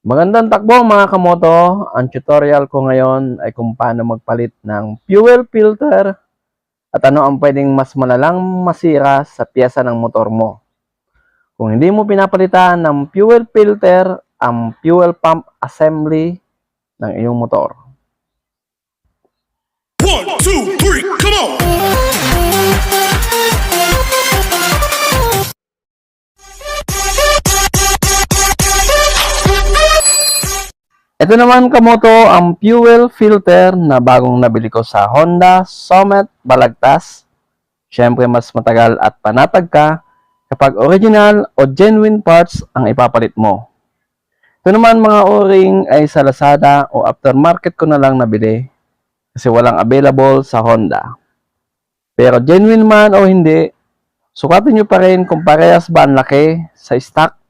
Magandang takbo mga kamoto. Ang tutorial ko ngayon ay kung paano magpalit ng fuel filter at ano ang pwedeng mas malalang masira sa piyesa ng motor mo. Kung hindi mo pinapalitan ng fuel filter ang fuel pump assembly ng iyong motor. 1, 2, 3, come on! Ito naman kamoto ang fuel filter na bagong nabili ko sa Honda Summit Balagtas. Siyempre mas matagal at panatag ka kapag original o genuine parts ang ipapalit mo. Ito naman mga o-ring ay sa Lazada o aftermarket ko na lang nabili kasi walang available sa Honda. Pero genuine man o hindi, sukatin nyo pa rin kung parehas ba ang laki sa stock